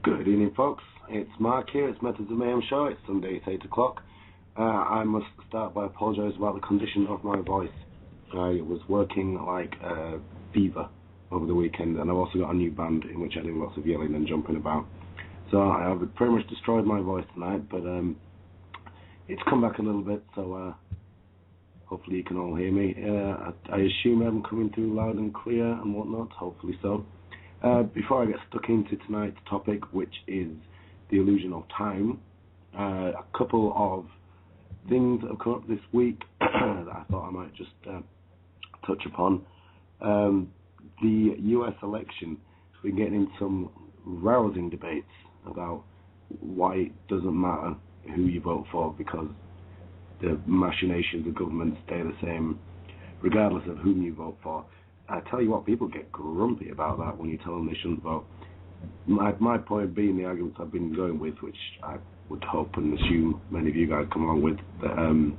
Good evening, folks. It's Mark here. It's Methods of Mayhem Show. It's Sunday, it's 8 o'clock. I must start by apologising about the condition of my voice. I was working like a beaver over the weekend, and I've also got a new band in which I do lots of yelling and jumping about. So I've pretty much destroyed my voice tonight, but it's come back a little bit, so hopefully you can all hear me. I assume I'm coming through loud and clear and whatnot, hopefully so. Before I get stuck into tonight's topic, which is the illusion of time, a couple of things that have come up this week that I thought I might just touch upon. The US election, we're getting in some rousing debates about why it doesn't matter who you vote for, because the machinations of government stay the same regardless of whom you vote for. I tell you what, people get grumpy about that when you tell them they shouldn't vote. My point being, the arguments I've been going with, which I would hope and assume many of you guys come along with, that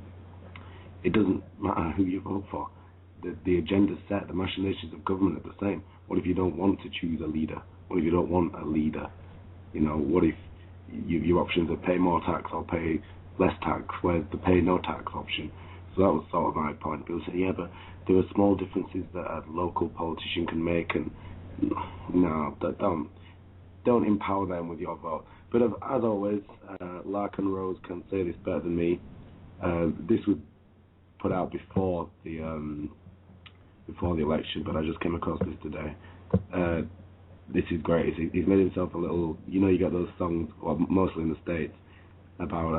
it doesn't matter who you vote for. The agenda's set, the machinations of government are the same. What if you don't want to choose a leader? What if you don't want a leader? You know, what if your options are pay more tax or pay less tax? Where's the pay no tax option? So that was sort of my point. People say, yeah, but there are small differences that a local politician can make, and no, don't empower them with your vote. But as always, Lark and Rose can say this better than me. This was put out before the election, but I just came across this today. This is great. He's made himself a little. You know, you got those songs, well, mostly in the States, about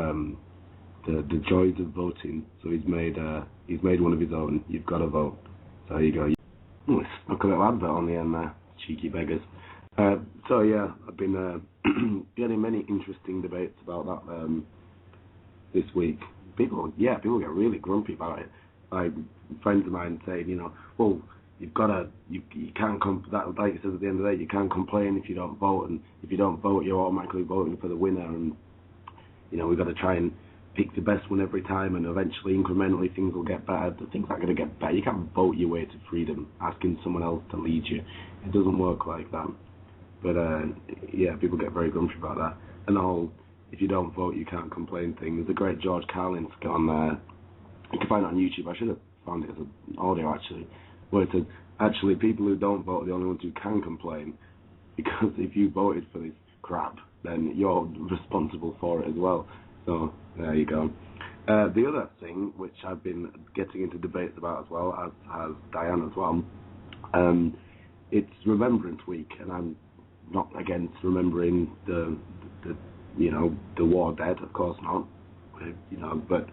the joys of voting. So he's made one of his own. You've got to vote. So there you go. Look at that advert on the end there, cheeky beggars. So yeah, I've been getting many interesting debates about that this week. People get really grumpy about it. Like friends of mine saying, you know, well, you can't like it says at the end of the day, you can't complain if you don't vote, and if you don't vote, you're automatically voting for the winner, and you know, we've got to try and pick the best one every time, and eventually, incrementally, things will get better. Things aren't going to get better. You can't vote your way to freedom, asking someone else to lead you. It doesn't work like that. But yeah, people get very grumpy about that. And the whole, if you don't vote, you can't complain thing. There's a great George Carlin skit on there. You can find it on YouTube. I should have found it as an audio, actually, where it says, actually, people who don't vote are the only ones who can complain, because if you voted for this crap, then you're responsible for it as well. So there you go. The other thing, which I've been getting into debates about as well, as has Diane as well, it's Remembrance Week, and I'm not against remembering the war dead, of course not, you know, but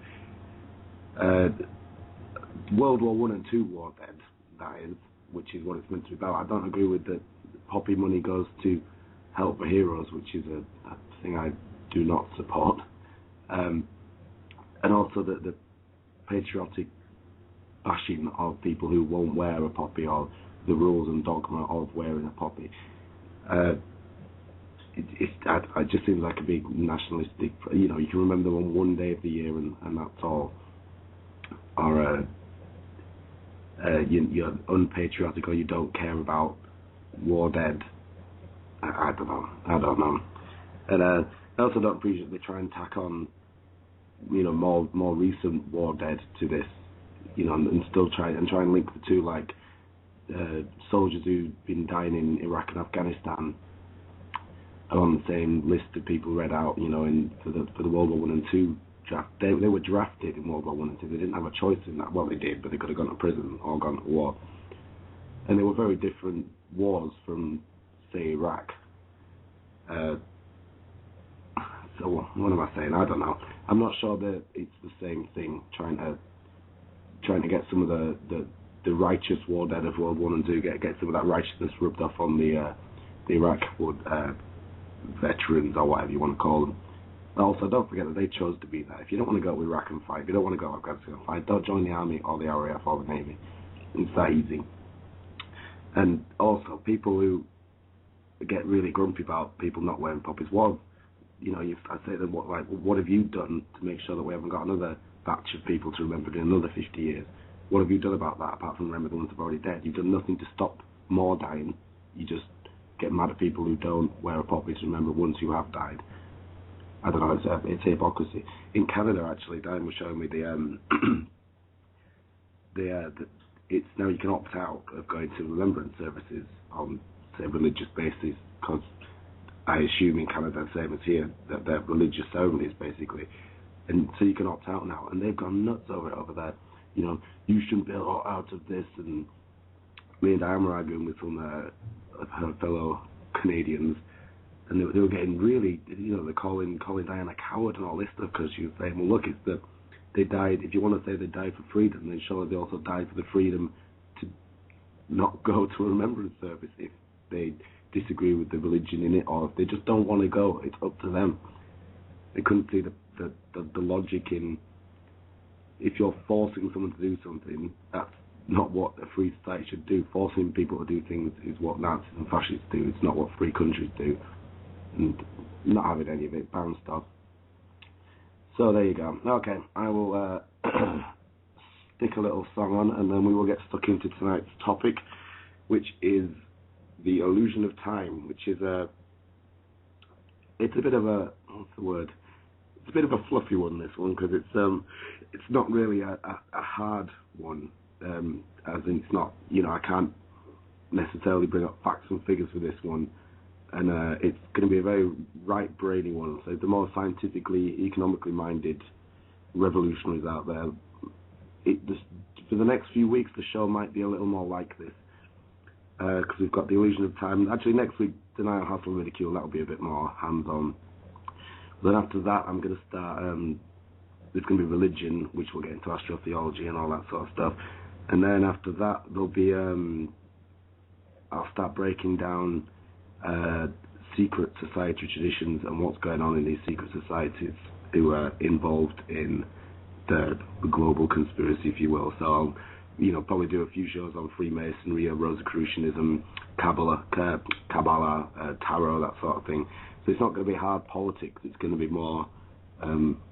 World War I and II war dead, that is, which is what it's meant to be about. I don't agree with the poppy money goes to help the heroes, which is a thing I do not support. And also the patriotic bashing of people who won't wear a poppy, or the rules and dogma of wearing a poppy. It just seems like a big nationalistic, you know, you can remember them on one day of the year and that's all. Or you're unpatriotic, or you don't care about war dead. I don't know. And I also don't appreciate they try and tack on, you know, more recent war dead to this, you know, and still try and link the two, like soldiers who've been dying in Iraq and Afghanistan are on the same list of people read out, you know, for the World War I and II draft. They were drafted in World War I and II. They didn't have a choice in that. Well, they did, but they could have gone to prison or gone to war. And they were very different wars from, say, Iraq. So what am I saying? I don't know. I'm not sure that it's the same thing. Trying to get some of the righteous war dead of World War I and II, get some of that righteousness rubbed off on the Iraq veterans, or whatever you want to call them. Also, don't forget that they chose to be there. If you don't want to go to Iraq and fight, if you don't want to go to Afghanistan and fight, don't join the army or the RAF or the Navy. It's that easy. And also, people who get really grumpy about people not wearing poppies. Well, you know, I say to them, what have you done to make sure that we haven't got another batch of people to remember in another 50 years? What have you done about that, apart from remember the ones that are already dead? You've done nothing to stop more dying. You just get mad at people who don't wear a poppy to remember ones who have died. I don't know, it's hypocrisy. In Canada, actually, Diane was showing me it's now you can opt out of going to remembrance services on, say, religious basis, because I assume in Canada, the same as here, that they're religious ceremonies, basically. And so you can opt out now, and they've gone nuts over there. You know, you shouldn't be out of this, and me and Diane were arguing with some of her fellow Canadians, and they were getting really, you know, they're calling Diane a coward and all this stuff, because she was saying, well, look, it's that they died, if you want to say they died for freedom, then surely they also died for the freedom to not go to a remembrance service if they disagree with the religion in it, or if they just don't want to go. It's up to them. They couldn't see the logic in, if you're forcing someone to do something, that's not what a free society should do. Forcing people to do things is what Nazis and fascists do. It's not what free countries do. And not having any of it bounced off. So there you go. Okay, I will stick a little song on, and then we will get stuck into tonight's topic, which is the illusion of time, which is it's a bit of a, what's the word? It's a bit of a fluffy one, this one, because it's not really a hard one, as in it's not, you know, I can't necessarily bring up facts and figures for this one, and it's going to be a very right-brainy one, so the more scientifically, economically minded revolutionaries out there, for the next few weeks the show might be a little more like this, because we've got the illusion of time. Actually, next week, Denial, Hassle, Ridicule, that'll be a bit more hands-on. Then after that, I'm going to start, there's going to be religion, which we'll get into astrotheology and all that sort of stuff. And then after that, there'll be, I'll start breaking down secret society traditions and what's going on in these secret societies who are involved in the global conspiracy, if you will. So I'll, you know, probably do a few shows on Freemasonry, Rosicrucianism, Kabbalah, tarot, that sort of thing. So it's not going to be hard politics. It's going to be more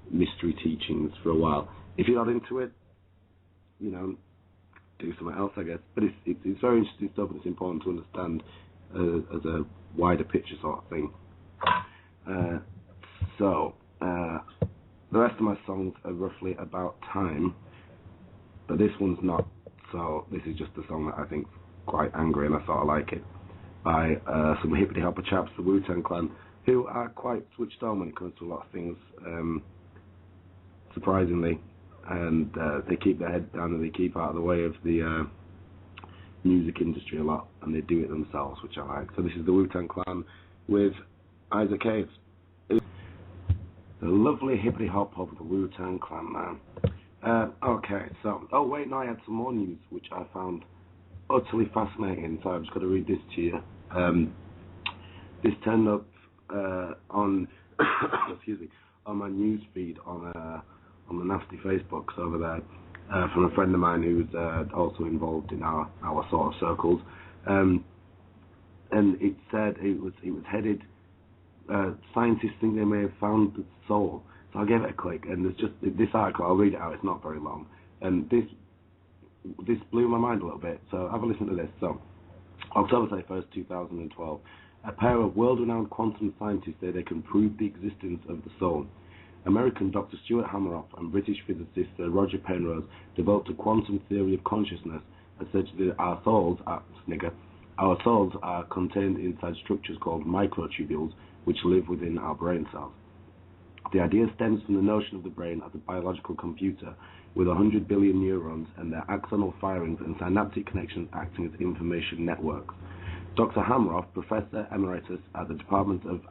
mystery teachings for a while. If you're not into it, you know, do something else, I guess. But it's very interesting stuff, and it's important to understand as a wider picture sort of thing. So the rest of my songs are roughly about time, but this one's not. So this is just a song that I think's quite angry, and I sort of like it, by some hippity-hopper chaps, the Wu-Tang Clan, who are quite switched on when it comes to a lot of things, surprisingly, and they keep their heads down and they keep out of the way of the music industry a lot, and they do it themselves, which I like. So this is the Wu-Tang Clan with Isaac Hayes. The lovely hippity-hop of the Wu-Tang Clan, man. Okay, so, oh wait, no, I had some more news, which I found utterly fascinating, so I've just got to read this to you. This turned up on excuse me, on my news feed on the nasty Facebooks over there, from a friend of mine who's also involved in our sort of circles, and it said it was headed, scientists think they may have found the soul. So I gave it a click, and there's just this article. I'll read it out. It's not very long, and this blew my mind a little bit. So have a listen to this. So, October 31st, 2012. A pair of world-renowned quantum scientists say they can prove the existence of the soul. American Dr. Stuart Hameroff and British physicist Sir Roger Penrose developed a quantum theory of consciousness and said that our souls are contained inside structures called microtubules, which live within our brain cells. The idea stems from the notion of the brain as a biological computer with 100 billion neurons and their axonal firings and synaptic connections acting as information networks. Dr. Hameroff, Professor Emeritus at the Department of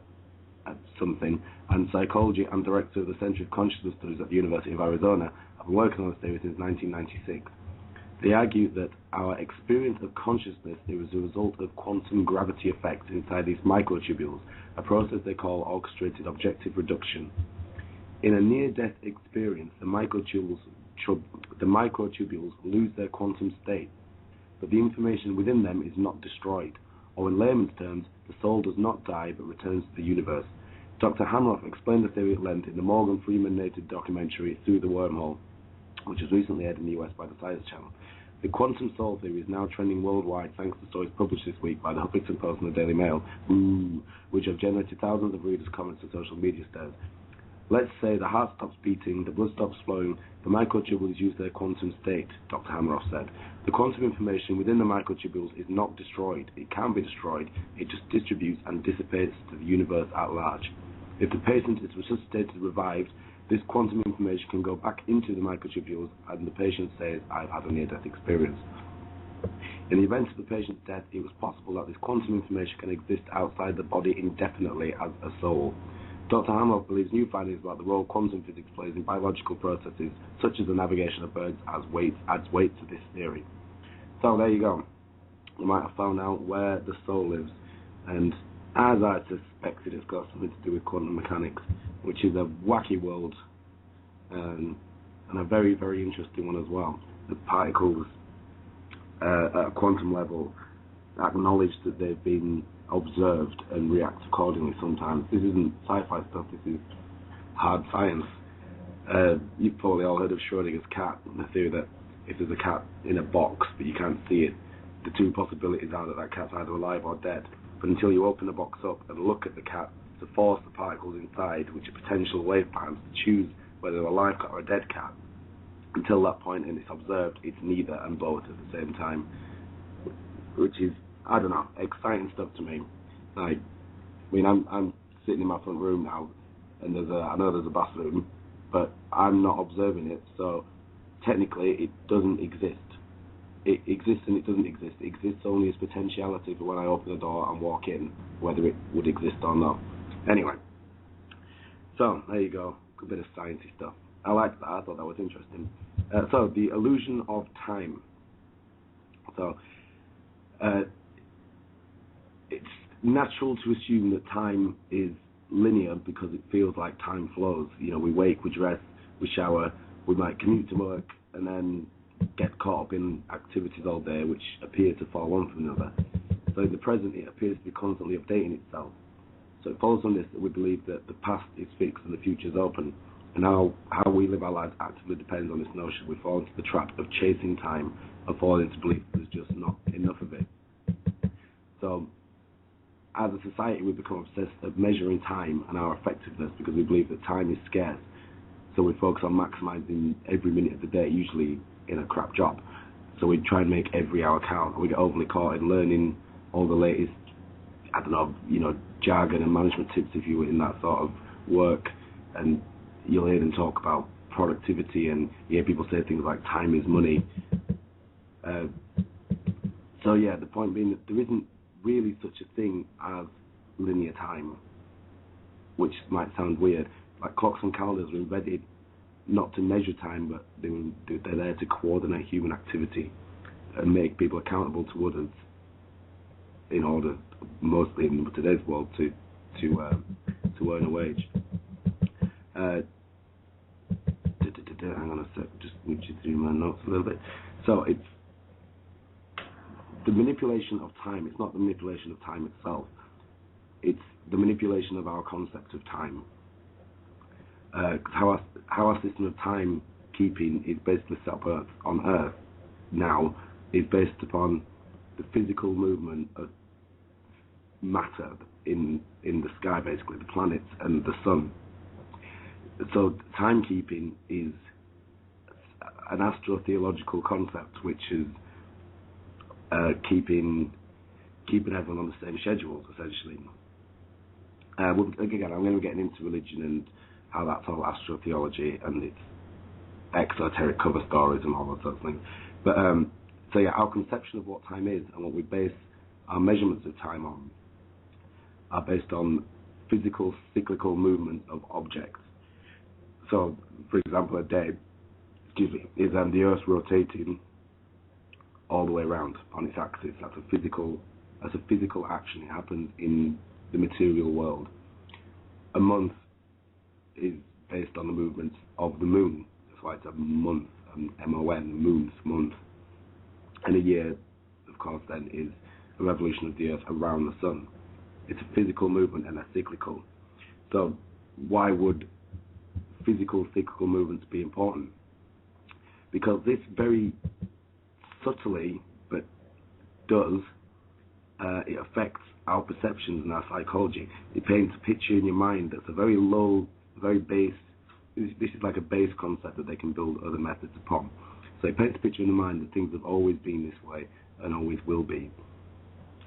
something and Psychology and Director of the Center of Consciousness Studies at the University of Arizona, have been working on this theory since 1996. They argue that our experience of consciousness is a result of quantum gravity effects inside these microtubules, a process they call orchestrated objective reduction. In a near-death experience, the microtubules lose their quantum state, but the information within them is not destroyed, or in layman's terms, the soul does not die but returns to the universe. Dr. Hameroff explained the theory at length in the Morgan Freeman narrated documentary Through the Wormhole, which was recently aired in the US by the Science Channel. The quantum soul theory is now trending worldwide thanks to stories published this week by the Huffington Post and the Daily Mail, which have generated thousands of readers' comments and social media stairs. Let's say the heart stops beating, the blood stops flowing, the microtubules use their quantum state, Dr. Hameroff said. The quantum information within the microtubules is not destroyed. It can be destroyed. It just distributes and dissipates to the universe at large. If the patient is resuscitated and revived, this quantum information can go back into the microtubules and the patient says, I've had a near-death experience. In the event of the patient's death, it was possible that this quantum information can exist outside the body indefinitely as a soul. Dr. Hameroff believes new findings about the role quantum physics plays in biological processes, such as the navigation of birds, adds weight to this theory. So there you go. You might have found out where the soul lives, and as I suspected, it's got something to do with quantum mechanics, which is a wacky world, and a very, very interesting one as well. The particles at a quantum level acknowledge that they've been observed and react accordingly sometimes. This isn't sci-fi stuff, this is hard science. You've probably all heard of Schrodinger's cat, and the theory that if there's a cat in a box but you can't see it, the two possibilities are that that cat's either alive or dead. But until you open the box up and look at the cat to force the particles inside, which are potential wave patterns, to choose whether they're a live cat or a dead cat, until that point and it's observed, it's neither and both at the same time, which is, I don't know, exciting stuff to me. Like, I mean, I'm sitting in my front room now, and I know there's a bathroom, but I'm not observing it, so technically it doesn't exist. It exists and it doesn't exist. It exists only as potentiality for when I open the door and walk in, whether it would exist or not. Anyway, so there you go, a bit of sciencey stuff. I liked that. I thought that was interesting. So the illusion of time. So it's natural to assume that time is linear because it feels like time flows. You know, we wake, we dress, we shower, we might commute to work, and then get caught up in activities all day which appear to follow one from another. So in the present, it appears to be constantly updating itself. So it follows from this that we believe that the past is fixed and the future is open. And how we live our lives actively depends on this notion. We fall into the trap of chasing time and fall into belief that there's just not enough of it. So as a society, we become obsessed with measuring time and our effectiveness because we believe that time is scarce. So we focus on maximizing every minute of the day, usually in a crap job. So we try and make every hour count, and we get overly caught in learning all the latest, jargon and management tips if you were in that sort of work, and you'll hear them talk about productivity, and you hear people say things like time is money. So yeah, the point being that there isn't really such a thing as linear time, which might sound weird. Like clocks and calendars were invented not to measure time, but they're there to coordinate human activity and make people accountable to others in order, mostly in today's world, to earn a wage. Hang on a sec, just need you through my notes a little bit. So it's the manipulation of time. It's not the manipulation of time itself. It's the manipulation of our concept of time. How our system of time keeping is basically set up on Earth now is based upon the physical movement of matter in the sky, basically the planets and the sun. So timekeeping is an astrotheological concept, which is keeping everyone on the same schedules, essentially. Again, I'm going to be getting into religion and how that's all astrotheology and its exoteric cover stories and all those sorts of things. But so yeah, our conception of what time is and what we base our measurements of time on are based on physical cyclical movement of objects. So, for example, a day, is the Earth rotating all the way around on its axis. That's a physical action. It happens in the material world. A month is based on the movements of the moon. That's why it's a month, M-O-N, moon's month. And a year, of course, then is a revolution of the Earth around the sun. It's a physical movement and a cyclical. So why would physical cyclical movements be important? Because this very subtly, but does, it affects our perceptions and our psychology. It paints a picture in your mind that's a very low, very base. This is like a base concept that they can build other methods upon. So it paints a picture in the mind that things have always been this way and always will be.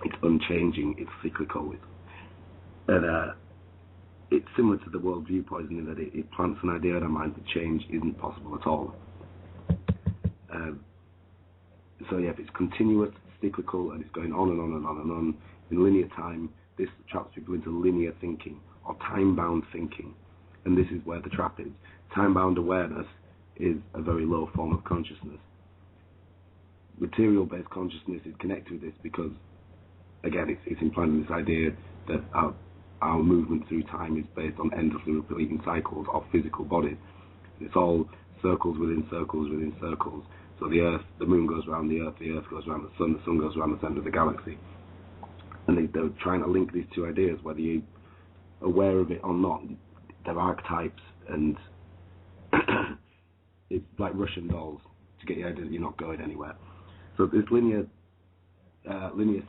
It's unchanging, it's cyclical. It's similar to the worldview poisoning, that it plants an idea in our mind that change isn't possible at all. So yeah, if it's continuous, cyclical, and it's going on and on and on and on in linear time, this traps people into linear thinking or time-bound thinking, and this is where the trap is. Time-bound awareness is a very low form of consciousness. Material-based consciousness is connected with this because, again, it's implanting this idea that our movement through time is based on endlessly repeating cycles of physical bodies. It's all circles within circles within circles. So the Earth, the Moon goes around the Earth goes around the Sun goes around the centre of the galaxy. And they're trying to link these two ideas, whether you're aware of it or not. They're archetypes, and it's like Russian dolls to get the idea that you're not going anywhere. So this linear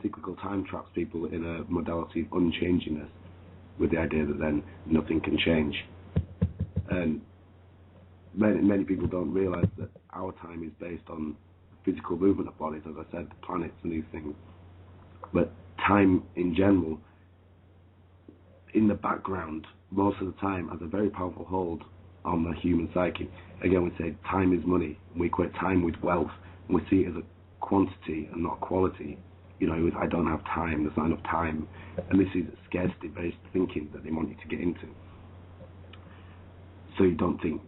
cyclical time traps people in a modality of unchanginess, with the idea that then nothing can change. And many people don't realise that our time is based on physical movement of bodies, as I said, the planets and these things. But time in general, in the background, most of the time has a very powerful hold on the human psyche. Again, we say time is money, and we equate time with wealth, and we see it as a quantity and not quality. You know, I don't have time, there's not enough time. And this is scarcity-based thinking that they want you to get into. So you don't think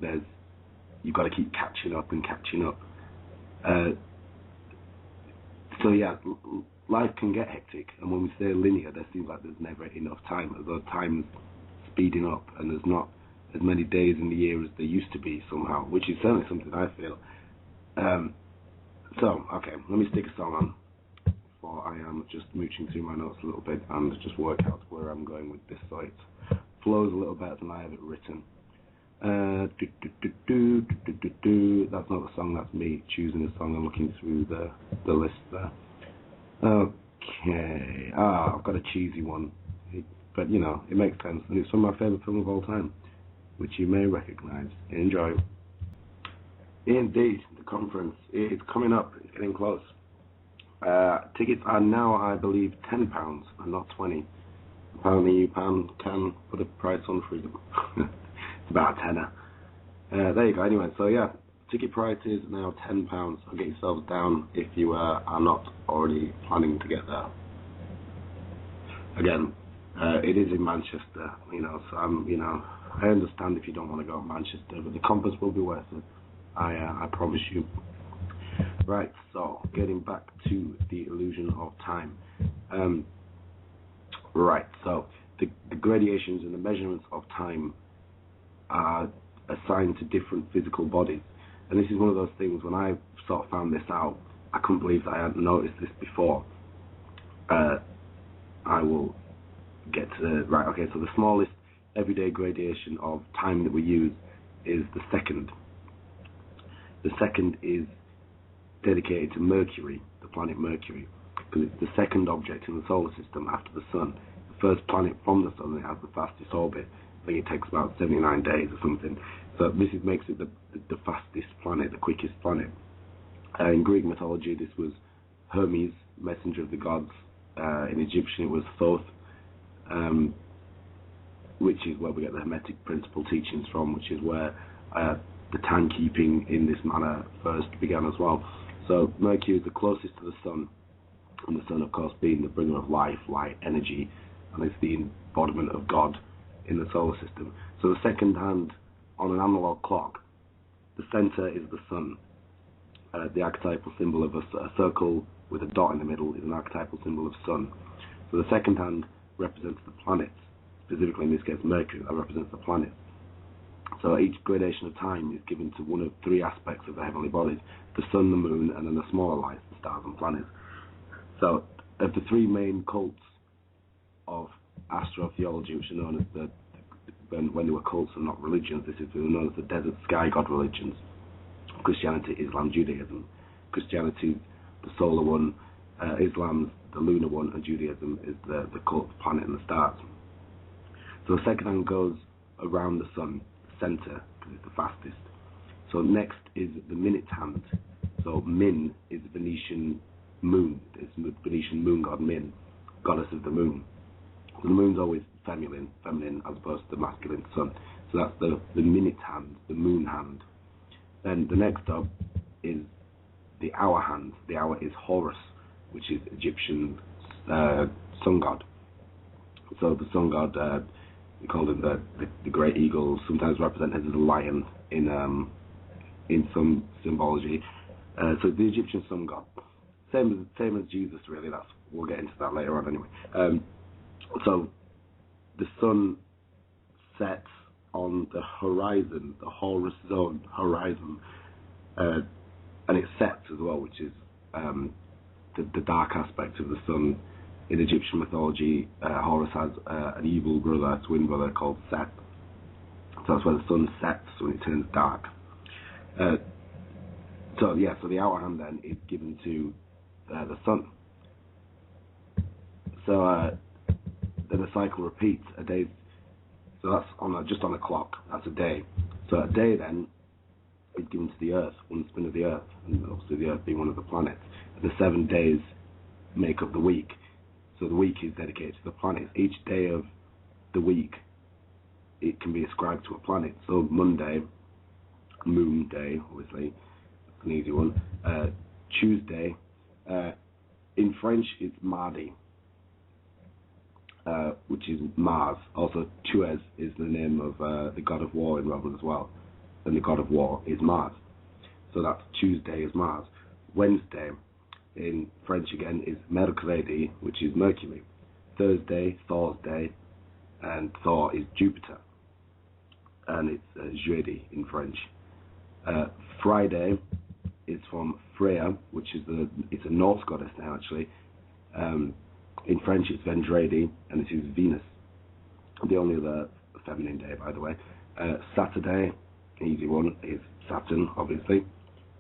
you've got to keep catching up and catching up. So yeah, life can get hectic, and when we say linear, there seems like there's never enough time, as though time's speeding up, and there's not as many days in the year as there used to be somehow, which is certainly something I feel. So, okay, let me stick a song on. I am just mooching through my notes a little bit and just work out where I'm going with this, so it flows a little better than I have it written. That's not the song, that's me choosing a song and looking through the list there. Okay, I've got a cheesy one, but you know, it makes sense, and it's from my favourite film of all time, which you may recognise. Enjoy. Indeed, the conference, it's coming up, it's getting close. Tickets are now, I believe, £10 and not 20. Apparently you can put a price on freedom. It's about a tenner. There you go. Anyway, so yeah, ticket price is now £10. So get yourselves down if you are not already planning to get there. Again, it is in Manchester, you know, so I understand if you don't want to go to Manchester, but the conference will be worth it. I promise you. Right, so getting back to the illusion of time. Right, so the gradations and the measurements of time are assigned to different physical bodies. And this is one of those things, when I sort of found this out, I couldn't believe that I hadn't noticed this before. I will get to right, okay, so the smallest everyday gradation of time that we use is the second. The second is dedicated to Mercury, the planet Mercury, because it's the second object in the solar system after the Sun. The first planet from the Sun that has the fastest orbit. I think it takes about 79 days or something. So this makes it the fastest planet, the quickest planet. In Greek mythology, this was Hermes, messenger of the gods. In Egyptian, it was Thoth, which is where we get the Hermetic principle teachings from, which is where the timekeeping in this manner first began as well. So Mercury is the closest to the Sun, and the Sun, of course, being the bringer of life, light, energy, and it's the embodiment of God in the solar system. So the second hand on an analog clock, the center is the Sun. The archetypal symbol of a circle with a dot in the middle is an archetypal symbol of Sun. So the second hand represents the planets, specifically in this case Mercury, that represents the planets. So each gradation of time is given to one of three aspects of the heavenly bodies: the Sun, the Moon, and then the smaller lights, the stars and planets. So of the three main cults of astrotheology, which are known as when they were cults and not religions, this is known as the desert sky god religions: Christianity, Islam, Judaism. Christianity the solar one, Islam's the lunar one, and Judaism is the cult of the planet and the stars. So the second hand goes around the sun, centre, because it's the fastest. So next is the minute hand. So Min is Venetian moon. It's the Venetian moon god Min, goddess of the moon. So the moon's always feminine as opposed to the masculine sun. So that's the minute hand, the moon hand. Then the next up is the hour hand. The hour is Horus, which is Egyptian sun god. So the sun god, we call him the great eagle, sometimes represented as a lion in some symbology. So the Egyptian sun god, same as Jesus, really. We'll get into that later on anyway. So the sun sets on the horizon, the Horus zone horizon, and it sets as well, which is the dark aspect of the sun. In Egyptian mythology, Horus has an evil brother, a twin brother called Set. So that's where the sun sets when it turns dark. So the hour hand then is given to the sun. So then the cycle repeats. A day. So that's just on a clock. That's a day. So a day then is given to the Earth, one spin of the Earth, and obviously the Earth being one of the planets. The 7 days make up the week. So the week is dedicated to the planets. Each day of the week, it can be ascribed to a planet. So Monday, Moon Day, obviously, that's an easy one. Tuesday, in French, it's Mardi, which is Mars. Also, Tues is the name of the god of war in Roman as well. And the god of war is Mars. So that's Tuesday is Mars. Wednesday, in French again, is Mercredi, which is Mercury. Thursday, Thor's day, and Thor is Jupiter. And it's Jeudi in French. Friday is from Freya, which is it's a Norse goddess now actually. In French it's Vendredi, and this is Venus. The only other feminine day, by the way. Saturday, easy one, is Saturn, obviously.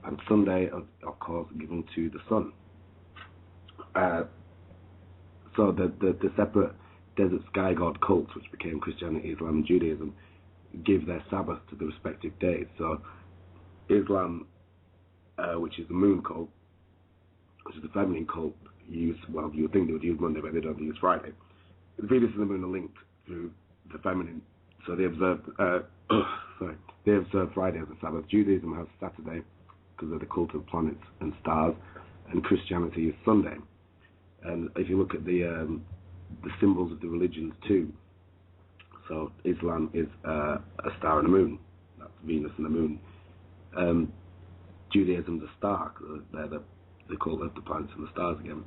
And Sunday, of course, given to the sun. So the separate desert sky god cults, which became Christianity, Islam, and Judaism, give their Sabbath to the respective days. So Islam, which is the moon cult, which is the feminine cult, you would think they would use Monday, but they don't use Friday. The Venus and the moon are linked through the feminine, so they observe Friday as a Sabbath. Judaism has Saturday because of the cult of planets and stars, and Christianity is Sunday. And if you look at the symbols of the religions too, so Islam is a star and a moon. That's Venus and the moon. Judaism's a star. They're the cult of the planets and the stars again.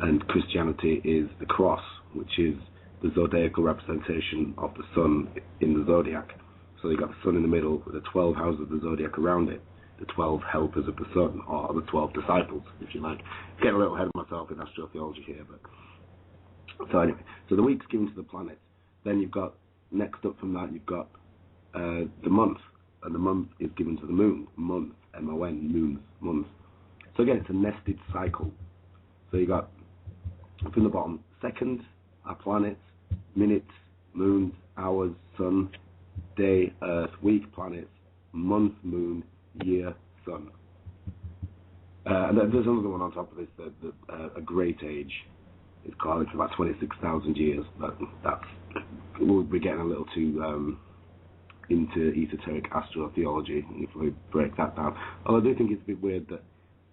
And Christianity is the cross, which is the zodiacal representation of the sun in the zodiac. So you got the sun in the middle with the 12 houses of the zodiac around it, the 12 helpers of the sun, or the 12 disciples, if you like. Getting a little ahead of myself in astrotheology here, but so anyway, so the week's given to the planets. Then you've got, next up from that, you've got the month, and the month is given to the moon. Month, M-O-N, moons, month. So again, it's a nested cycle. So you got from the bottom, seconds are planets, minutes, moons, hours, sun, day, earth, week, planets, month, moon, year, sun. And then there's another one on top of this, a great age. It's called for about 26,000 years. We'll be getting a little too into esoteric astrotheology if we break that down. Although I do think it's a bit weird that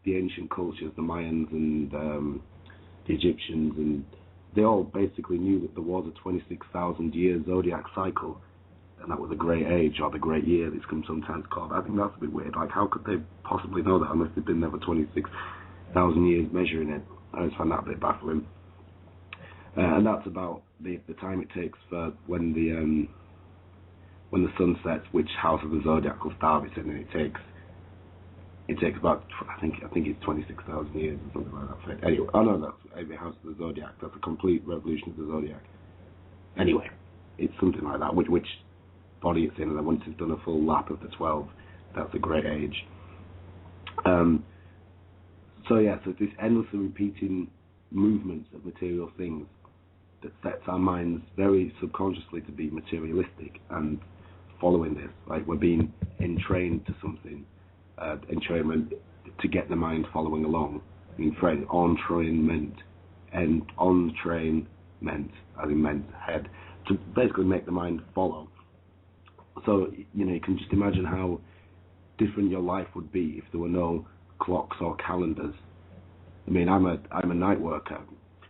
the ancient cultures, the Mayans and the Egyptians, and they all basically knew that there was a 26,000 year zodiac cycle, and that was a great age or the great year it's sometimes called. I think that's a bit weird. Like, how could they possibly know that unless they've been there for 26,000 years measuring it? I just find that a bit baffling. And that's about the time it takes for when the sun sets, which house of the zodiac will star it's in, and it takes about, I think it's 26,000 years or something like that. Anyway, that's every house of the zodiac. That's a complete revolution of the zodiac. Anyway, it's something like that. Which body it's in, and then once it's done a full lap of the 12, that's a great age. So this endlessly repeating movements of material things that sets our minds very subconsciously to be materialistic and following this. Like we're being entrained to something, entrainment to get the mind following along. Entrainment, and entrainment, as in meant head, to basically make the mind follow. So you can just imagine how different your life would be if there were no clocks or calendars. I mean, I'm a night worker,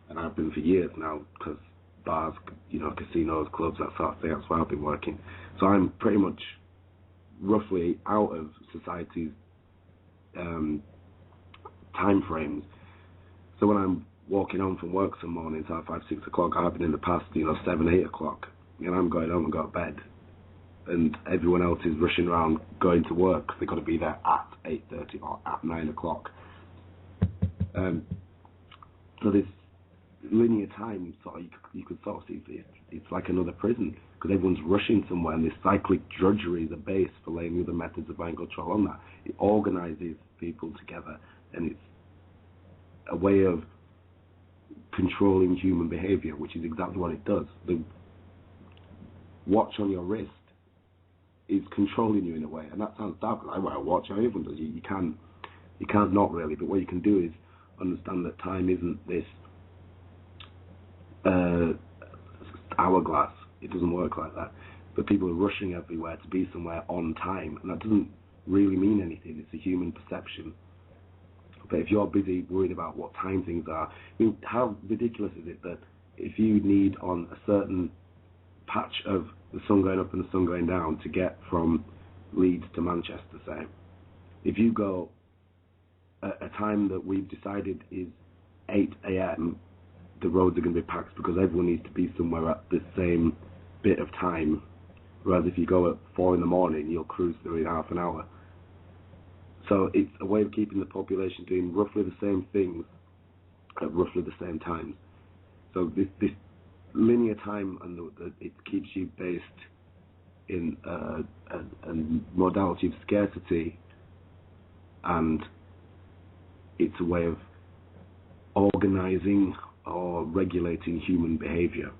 and I've been for years now, because bars, casinos, clubs, that sort of thing, that's where I've been working. So I'm pretty much roughly out of society's time frames. So when I'm walking home from work some mornings at 5, 6 o'clock, I've been in the past, 7, 8 o'clock, and I'm going home and go to bed. And everyone else is rushing around going to work. They've got to be there at 8:30 or at 9 o'clock. So this linear time, you could sort of see it's like another prison, because everyone's rushing somewhere, and this cyclic drudgery is a base for laying other methods of mind control on that. It organizes people together, and it's a way of controlling human behavior, which is exactly what it does. The watch on your wrist is controlling you in a way, and that sounds dark. Like, well, watch, everyone does. You can't not really, but what you can do is understand that time isn't this hourglass. It doesn't work like that. But people are rushing everywhere to be somewhere on time, and that doesn't really mean anything. It's a human perception. But if you're busy worried about what time things are, I mean, how ridiculous is it that if you need on a certain patch of the sun going up and the sun going down to get from Leeds to Manchester, say, if you go at a time that we've decided is 8 a.m., the roads are going to be packed because everyone needs to be somewhere at the same bit of time. Whereas if you go at 4 in the morning, you'll cruise through in half an hour. So it's a way of keeping the population doing roughly the same things at roughly the same times. So this linear time, and it keeps you based in a modality of scarcity, and it's a way of organizing or regulating human behavior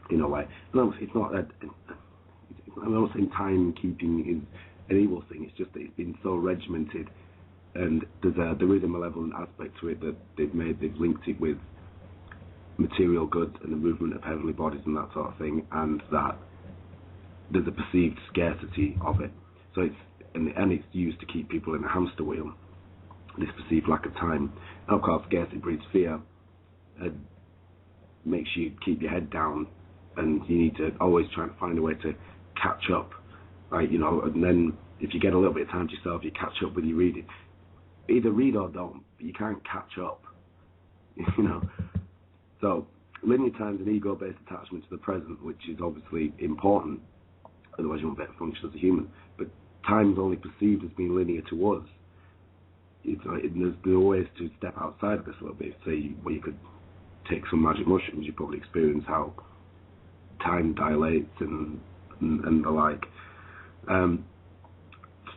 in a way. It's not that. I'm not saying timekeeping is an evil thing. It's just that it's been so regimented, and there is a malevolent aspect to it that they've linked it with material goods and the movement of heavenly bodies and that sort of thing, and that there's a perceived scarcity of it. So it's used to keep people in a hamster wheel, this perceived lack of time. And of course, scarcity breeds fear. It makes you keep your head down, and you need to always try to find a way to catch up, right? And then if you get a little bit of time to yourself, you catch up with your reading. Either read or don't, but you can't catch up, So linear time is an ego-based attachment to the present, which is obviously important, otherwise you won't be able to function as a human. But time is only perceived as being linear to us. There's ways to step outside of this a little bit. Say, where you could take some magic mushrooms, you probably experience how time dilates and the like.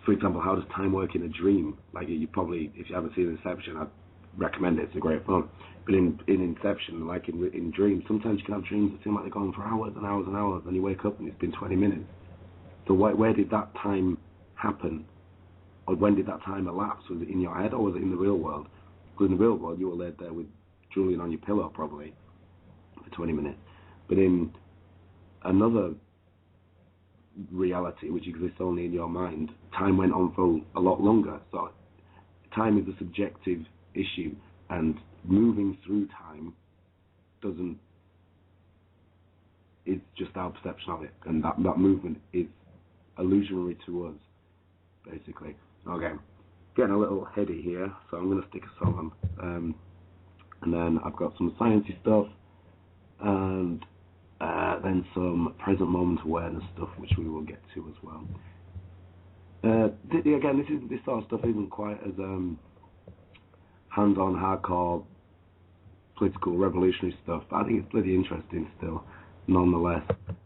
For example, how does time work in a dream? Like, you probably, if you haven't seen Inception, I'd recommend it. It's a great film. But in Inception, like in dreams, sometimes you can have dreams that seem like they're going for hours and hours and hours, and you wake up and it's been 20 minutes. So where did that time happen? Or when did that time elapse? Was it in your head, or was it in the real world? Because in the real world, you were laid there with Julian on your pillow, probably, for 20 minutes. But in another reality, which exists only in your mind, time went on for a lot longer. So time is a subjective issue, and moving through time it's just our perception of it, and that movement is illusionary to us, basically. Okay, getting a little heady here, so I'm going to stick a song on, and then I've got some sciencey stuff, and then some present moment awareness stuff, which we will get to as well. Again, this sort of stuff isn't quite as hands-on, hardcore, political, revolutionary stuff, but I think it's pretty interesting still, nonetheless.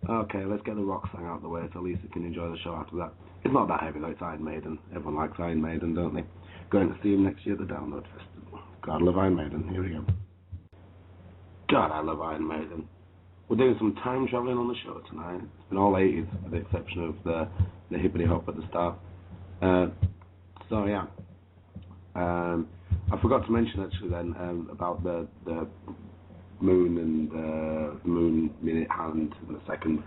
Okay, let's get the rock song out of the way so Lisa can enjoy the show after that. It's not that heavy though, it's Iron Maiden. Everyone likes Iron Maiden, don't they? Going to see him next year at the Download Festival. God, I love Iron Maiden. Here we go. God, I love Iron Maiden. We're doing some time traveling on the show tonight. It's been all 80s, with the exception of the hippity hop at the start. So yeah, I forgot to mention actually then about the moon and the moon minute hand and the second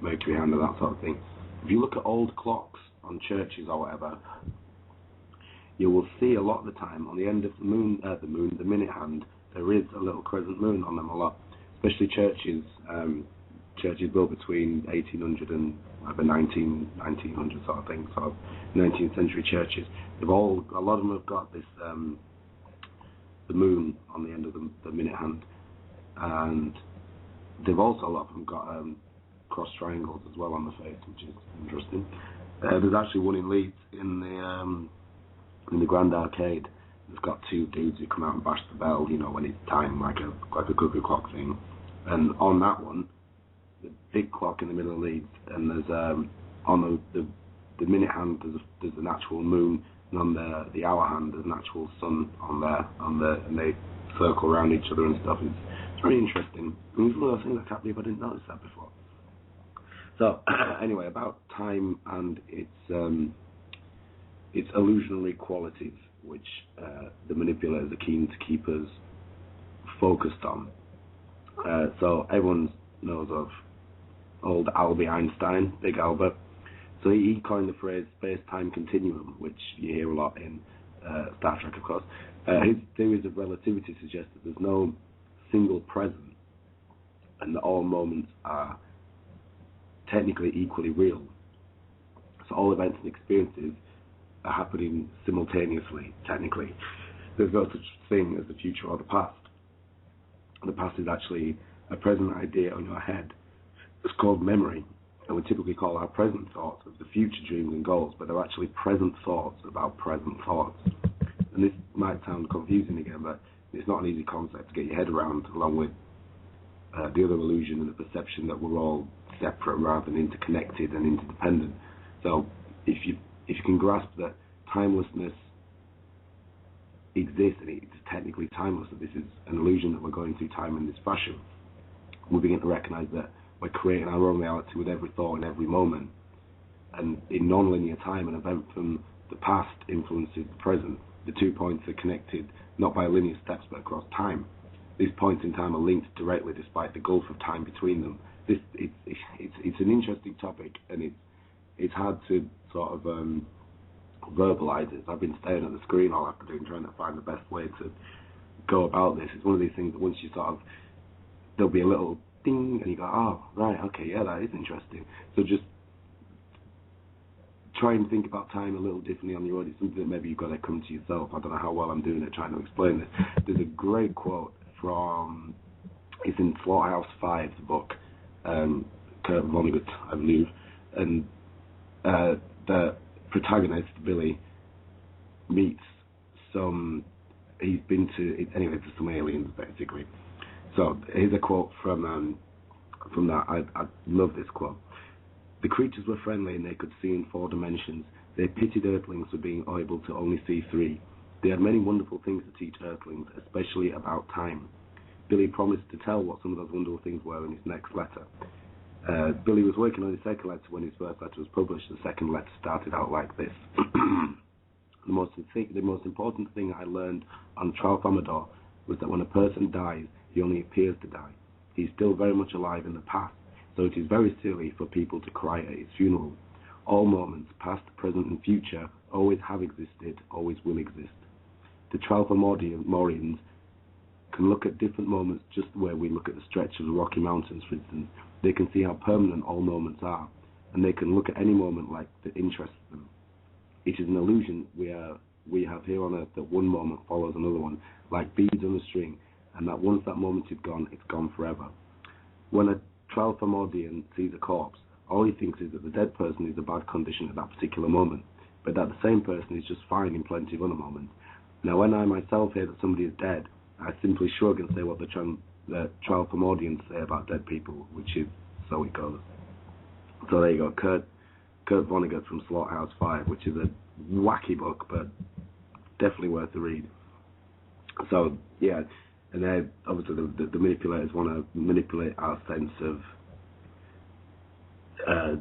Mercury hand and that sort of thing. If you look at old clocks on churches or whatever, you will see a lot of the time on the end of the minute hand, there is a little crescent moon on them a lot, especially churches built between 1800 and 1900 sort of thing, sort of 19th century churches. A lot of them have got this the moon on the end of the minute hand, and they've also a lot of them got cross triangles as well on the face, which is interesting. There's actually one in Leeds in the Grand Arcade. It's got two dudes who come out and bash the bell, you know, when it's time, like a cuckoo clock thing. And on that one, the big clock in the middle of Leeds, and there's on the minute hand there's an actual moon, and on the hour hand there's an actual sun on there, and they circle around each other and stuff. It's very interesting. It's one of those things I can't believe I didn't notice that before. So anyway, about time and its illusionary qualities, which the manipulators are keen to keep us focused on. So everyone knows of old Albert Einstein, Big Albert. So he coined the phrase space-time continuum, which you hear a lot in Star Trek, of course. His theories of relativity suggest that there's no single present, and that all moments are technically equally real. So all events and experiences are happening simultaneously, technically. There's no such thing as the future or the past. The past is actually a present idea in your head. It's called memory, and we typically call our present thoughts of the future dreams and goals, but they're actually present thoughts about present thoughts. And this might sound confusing again, but it's not an easy concept to get your head around, along with the other illusion and the perception that we're all separate rather than interconnected and interdependent. So if you can grasp that timelessness exists and it's technically timeless, that this is an illusion that we're going through time in this fashion, we begin to recognize that we're creating our own reality with every thought and every moment. And in non-linear time, an event from the past influences the present. The 2 points are connected not by linear steps but across time. These points in time are linked directly despite the gulf of time between them. It's an interesting topic, and it's hard to sort of verbalize it. I've been staring at the screen all afternoon trying to find the best way to go about this. It's one of these things that once you sort of, there'll be a little ding and you go, oh, right, okay, yeah, that is interesting. So just try and think about time a little differently on your own. It's something that maybe you've got to come to yourself. I don't know how well I'm doing it trying to explain this. There's a great quote from, it's in Slaughterhouse 5, the book, Kurt Vonnegut, I believe, and the protagonist, Billy, meets he's been to some aliens, basically. So here's a quote from that. I love this quote. The creatures were friendly and they could see in 4 dimensions. They pitied Earthlings for being able to only see 3. They had many wonderful things to teach Earthlings, especially about time. Billy promised to tell what some of those wonderful things were in his next letter. Billy was working on his second letter when his first letter was published. The second letter started out like this. The most important thing I learned on Tralfamadore was that when a person dies, he only appears to die. He's still very much alive in the past, so it is very silly for people to cry at his funeral. All moments, past, present, and future, always have existed, always will exist. The Tralfamadorians can look at different moments just the way we look at the stretch of the Rocky Mountains, for instance. They can see how permanent all moments are, and they can look at any moment like that interests them. It is an illusion we have here on earth that one moment follows another one, like beads on a string, and that once that moment is gone, it's gone forever. When a Tralfamadorian sees a corpse, all he thinks is that the dead person is in bad condition at that particular moment, but that the same person is just fine in plenty of other moments. Now, when I myself hear that somebody is dead, I simply shrug and say what the Tralfamadorians say about dead people, which is, so it goes. So there you go, Kurt Vonnegut from Slaughterhouse 5, which is a wacky book, but definitely worth the read. So yeah, and then obviously the manipulators want to manipulate our sense of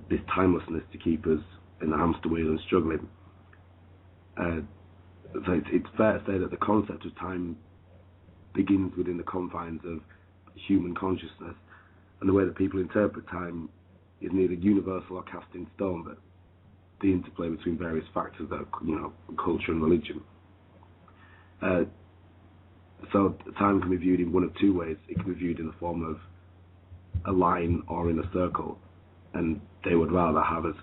this timelessness to keep us in the hamster wheel and struggling. So it's fair to say that the concept of time begins within the confines of human consciousness, and the way that people interpret time is neither universal or cast in stone, but the interplay between various factors that are, culture and religion. So time can be viewed in one of two ways. It can be viewed in the form of a line or in a circle, and they would rather have us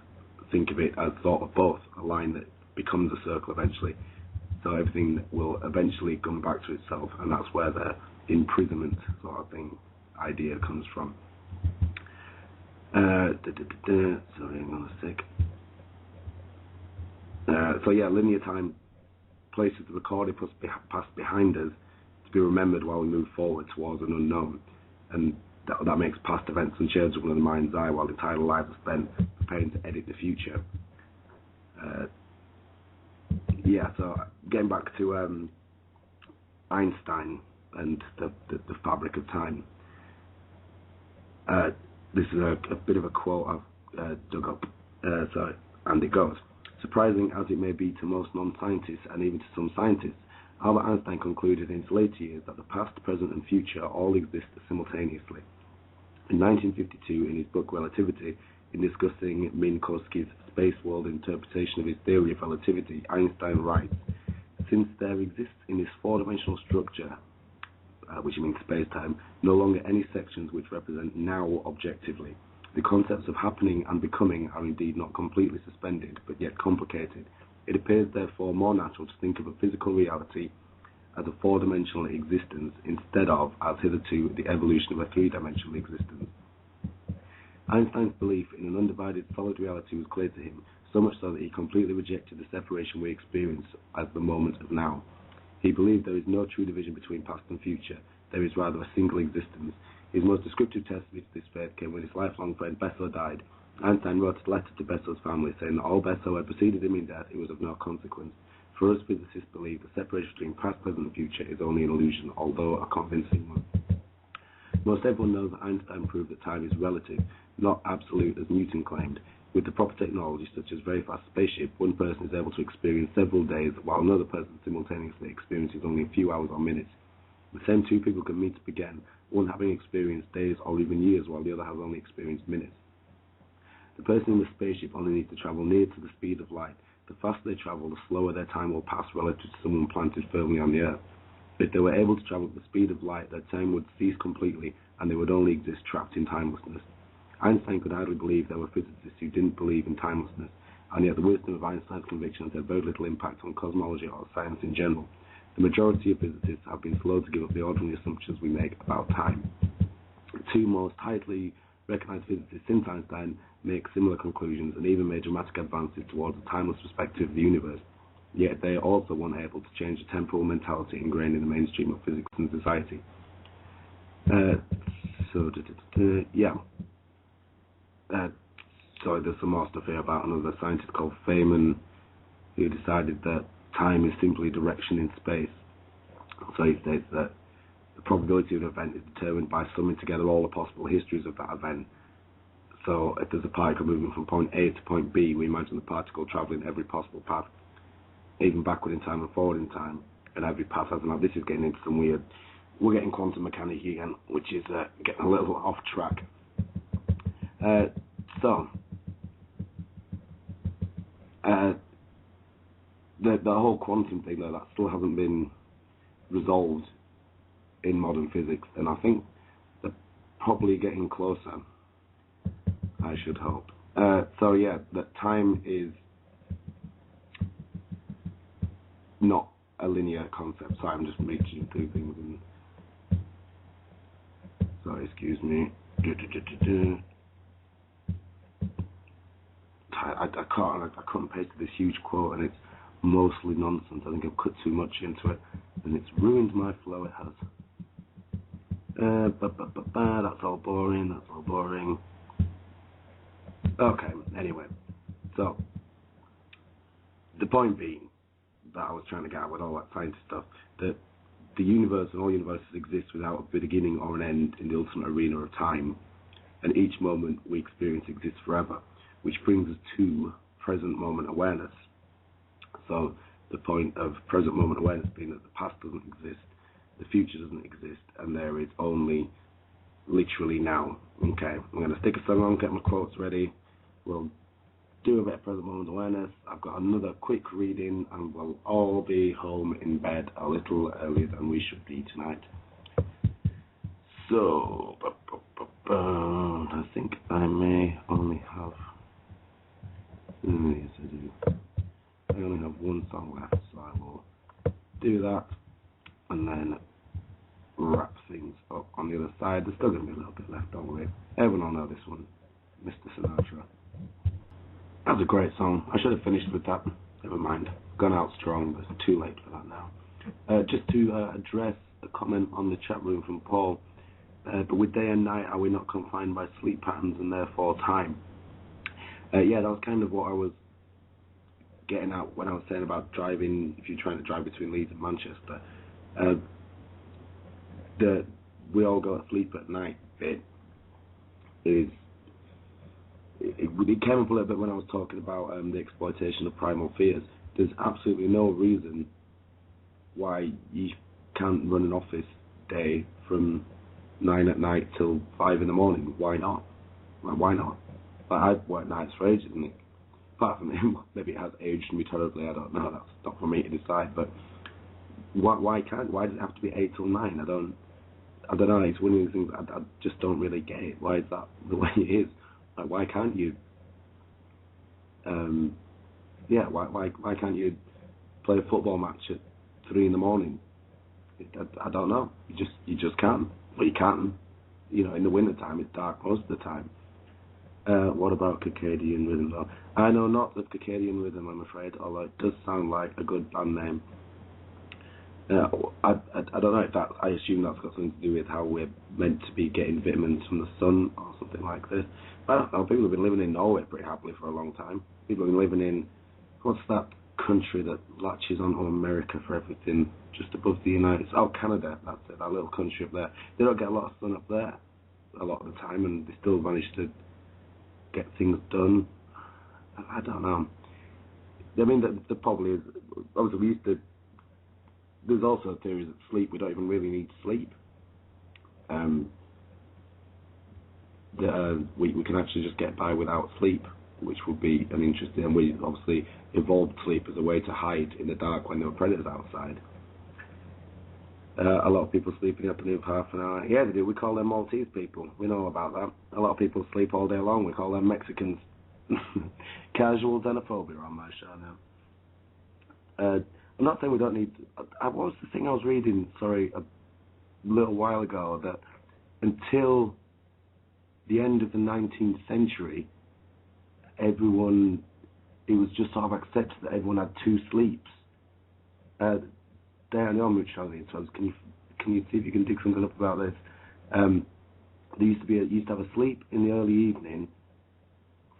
think of it as sort of both, a line that becomes a circle eventually. So everything will eventually come back to itself, and that's where the imprisonment sort of thing idea comes from. Sorry, hang on a sec. Linear time places the recorded past behind us to be remembered while we move forward towards an unknown, and that makes past events unchangeable in the mind's eye, while entire lives are spent preparing to edit the future. So getting back to Einstein and the fabric of time. This is a bit of a quote I've dug up, and it goes: surprising as it may be to most non-scientists and even to some scientists, Albert Einstein concluded in his later years that the past, present and future all exist simultaneously. In 1952, in his book Relativity, in discussing Minkowski's space world interpretation of his theory of relativity, Einstein writes, since there exists in this four-dimensional structure, which means space-time, no longer any sections which represent now objectively. The concepts of happening and becoming are indeed not completely suspended, but yet complicated. It appears therefore more natural to think of a physical reality as a four-dimensional existence instead of, as hitherto, the evolution of a three-dimensional existence. Einstein's belief in an undivided solid reality was clear to him, so much so that he completely rejected the separation we experience as the moment of now. He believed there is no true division between past and future. There is rather a single existence. His most descriptive testimony to this faith came when his lifelong friend Bessel died. Einstein wrote a letter to Bessel's family saying that all Bessel had preceded him in death, it was of no consequence. For us physicists believe the separation between past, present and future is only an illusion, although a convincing one. Most everyone knows that Einstein proved that time is relative, not absolute as Newton claimed. With the proper technology, such as very fast spaceship, one person is able to experience several days, while another person simultaneously experiences only a few hours or minutes. The same two people can meet up again, one having experienced days or even years, while the other has only experienced minutes. The person in the spaceship only needs to travel near to the speed of light. The faster they travel, the slower their time will pass relative to someone planted firmly on the Earth. If they were able to travel at the speed of light, their time would cease completely, and they would only exist trapped in timelessness. Einstein could hardly believe there were physicists who didn't believe in timelessness, and yet the wisdom of Einstein's convictions had very little impact on cosmology or science in general. The majority of physicists have been slow to give up the ordinary assumptions we make about time. The two most tightly recognized physicists since Einstein make similar conclusions and even made dramatic advances towards a timeless perspective of the universe, yet they are also unable to change the temporal mentality ingrained in the mainstream of physics and society. There's some more stuff here about another scientist called Feynman, who decided that time is simply direction in space. So he states that the probability of an event is determined by summing together all the possible histories of that event. So if there's a particle moving from point A to point B, we imagine the particle traveling every possible path, even backward in time and forward in time, and every path has an. This is getting into some weird. We're getting quantum mechanics again, which is getting a little off track. The whole quantum thing, though, that still hasn't been resolved in modern physics, and I think they're probably getting closer, I should hope. That time is not a linear concept. Sorry, I'm just reaching through things. Sorry, excuse me. I couldn't paste this huge quote, and it's mostly nonsense. I think I've cut too much into it, and it's ruined my flow. It has. That's all boring. Okay, anyway. So, the point being that I was trying to get at with all that science stuff, that the universe and all universes exist without a beginning or an end in the ultimate arena of time, and each moment we experience exists forever, which brings us to present moment awareness. So the point of present moment awareness being that the past doesn't exist, the future doesn't exist, and there is only literally now. Okay, I'm going to stick a song on, get my quotes ready, we'll do a bit of present moment awareness. I've got another quick reading, and we'll all be home in bed a little earlier than we should be tonight. So, I think I may only have, yes I do, I only have one song left, so I will do that, and then wrap things up on the other side. There's still going to be a little bit left, don't worry. Everyone will know this one, Mr. Sinatra. That's a great song. I should have finished with that. Never mind. Gone out strong, but it's too late for that now. Just to address a comment on the chat room from Paul, but with day and night, are we not confined by sleep patterns and therefore time? Yeah, that was kind of what I was getting at when I was saying about driving, if you're trying to drive between Leeds and Manchester. We all go to sleep at night bit is, it came up a little bit when I was talking about the exploitation of primal fears. There's absolutely no reason why you can't run an office day from 9 at night till 5 in the morning. Why not? Why not? Like, I've worked nights for ages, and apart from him, maybe it has aged me terribly, I don't know, that's not for me to decide, but why does it have to be 8 till 9? I don't know, it's one of these things I just don't really get it. Why is that the way it is? Like, why can't you why can't you play a football match at 3 in the morning? I don't know. You just can't. But you can. You know, in the winter time it's dark most of the time. What about Circadian Rhythm though? I know not of Circadian Rhythm, I'm afraid, although it does sound like a good band name. I don't know if that, I assume that's got something to do with how we're meant to be getting vitamins from the sun or something like this. But I don't know, people have been living in Norway pretty happily for a long time. People have been living in, what's that country that latches onto America for everything, just above the United States? Oh, Canada, that's it, that little country up there. They don't get a lot of sun up there a lot of the time, and they still manage to get things done. I don't know. I mean, there probably is, obviously there's also theories that sleep, we don't even really need sleep. We can actually just get by without sleep, which would be an interesting, and we obviously evolved sleep as a way to hide in the dark when there were predators outside. A lot of people sleep in the afternoon for half an hour. Yeah, they do. We call them Maltese people. We know about that. A lot of people sleep all day long. We call them Mexicans. Casual xenophobia on my show now. I'm not saying we don't need... What was the thing I was reading, a little while ago, that until the end of the 19th century, it was just sort of accepted that everyone had 2 sleeps. Can you see if you can dig something up about this? There used to have a sleep in the early evening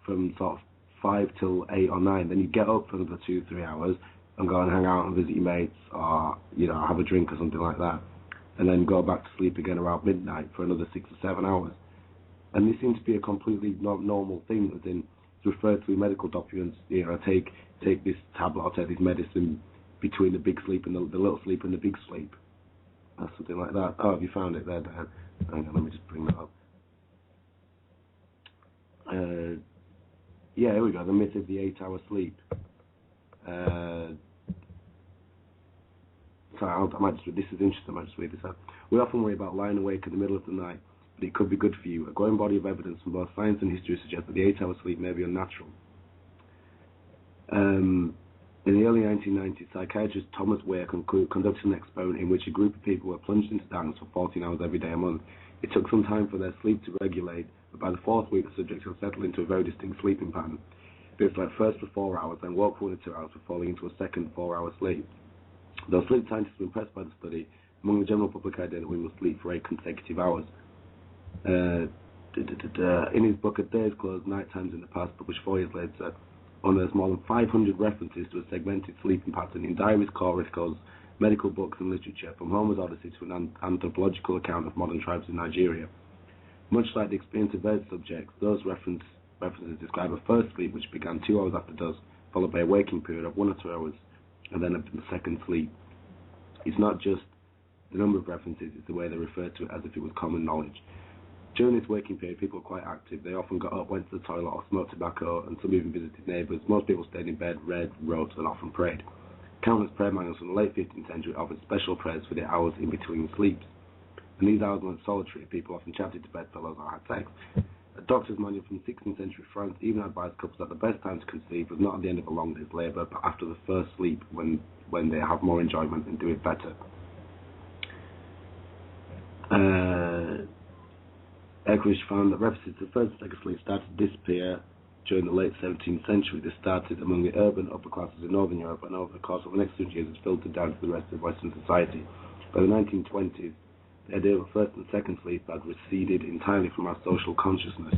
from sort of 5 till 8 or 9. Then you get up for another 2-3 hours and go and hang out and visit your mates, or have a drink or something like that, and then go back to sleep again around midnight for another 6 or 7 hours. And this seems to be a completely normal thing. As in, it's referred to in medical documents. Take this tablet or take this medicine between the big sleep and the little sleep and the big sleep, or something like that. Oh, have you found it there, Dan? Hang on, let me just bring that up. Yeah, here we go. The myth of the 8-hour sleep. This is interesting. I might just read this out. We often worry about lying awake in the middle of the night, but it could be good for you. A growing body of evidence from both science and history suggests that the 8-hour sleep may be unnatural. In the early 1990s, psychiatrist Thomas Weir conducted an experiment in which a group of people were plunged into darkness for 14 hours every day a month. It took some time for their sleep to regulate, but by the 4th week, the subjects had settled into a very distinct sleeping pattern. They slept first for 4 hours, then woke for 1 or 2 hours before falling into a second 4-hour sleep. Though sleep scientists were impressed by the study, among the general public idea that we must sleep for 8 consecutive hours. In his book, A Day's Closed, Night Times in the Past, published 4 years later, unearthed more than 500 references to a segmented sleeping pattern in diaries, corpuscles, medical books and literature, from Homer's Odyssey to an anthropological account of modern tribes in Nigeria. Much like the experience of various subjects, those references describe a first sleep which began 2 hours after dusk, followed by a waking period of 1 or 2 hours, and then a second sleep. It's not just the number of references, it's the way they refer to it as if it was common knowledge. During this waking period, people were quite active. They often got up, went to the toilet, or smoked tobacco, and some even visited neighbours. Most people stayed in bed, read, wrote, and often prayed. Countless prayer manuals from the late 15th century offered special prayers for the hours in between sleeps. And these hours weren't solitary. People often chatted to bedfellows or had sex. A doctor's manual from 16th century France even advised couples that the best time to conceive was not at the end of a long day's labour, but after the first sleep, when they have more enjoyment and do it better. Eckridge found that references to the first and second sleep started to disappear during the late 17th century. This started among the urban upper classes in Northern Europe, and over the course of the next 200 years it's filtered down to the rest of Western society. By the 1920s, the idea of a first and second sleep had receded entirely from our social consciousness.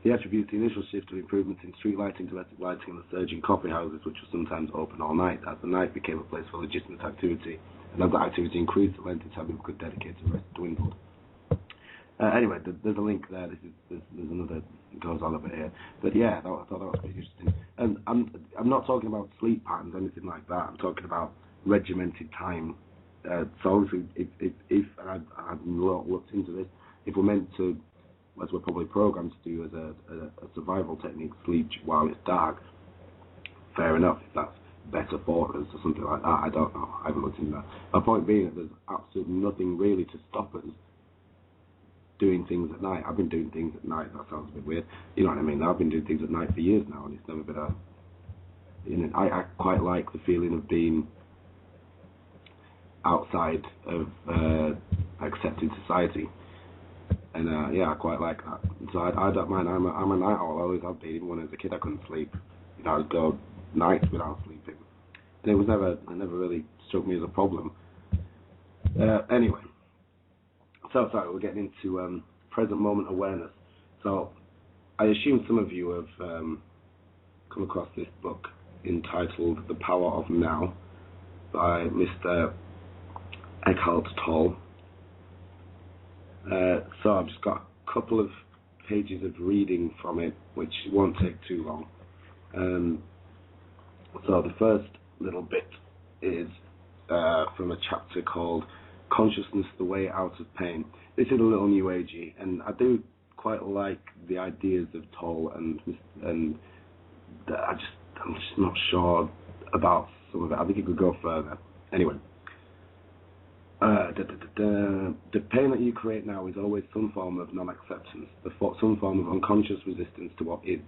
He attributes the initial shift to improvements in street lighting, domestic lighting, and the surge in coffee houses, which were sometimes open all night. As the night became a place for legitimate activity, and as that activity increased, the length of time people could dedicate to rest dwindled. Anyway, there's a link there. There's another, it goes on a bit here. But yeah, I thought that was pretty interesting. And I'm not talking about sleep patterns or anything like that. I'm talking about regimented time. So obviously, if and I've looked into this, if we're meant to, as we're probably programmed to do as a survival technique, sleep while it's dark, fair enough, if that's better for us or something like that, I don't know, I haven't looked into that. My point being that there's absolutely nothing really to stop us doing things at night. I've been doing things at night, that sounds a bit weird, you know what I mean? I've been doing things at night for years now, and it's never been a, you know, I quite like the feeling of being outside of accepted society, and yeah, I quite like that. So I don't mind. I'm a night owl. I always have been. Even when I was a kid, I couldn't sleep. You know, I'd go nights without sleeping. And it never really struck me as a problem. Anyway, so sorry, we're getting into present moment awareness. So I assume some of you have come across this book entitled The Power of Now by Mr. Eckhart Tolle. So I've just got a couple of pages of reading from it, which won't take too long. So the first little bit is from a chapter called Consciousness, the Way Out of Pain. This is a little new agey, and I do quite like the ideas of Tolle, and I'm just not sure about some of it. I think it could go further. Anyway. The pain that you create now is always some form of non-acceptance, some form of unconscious resistance to what is.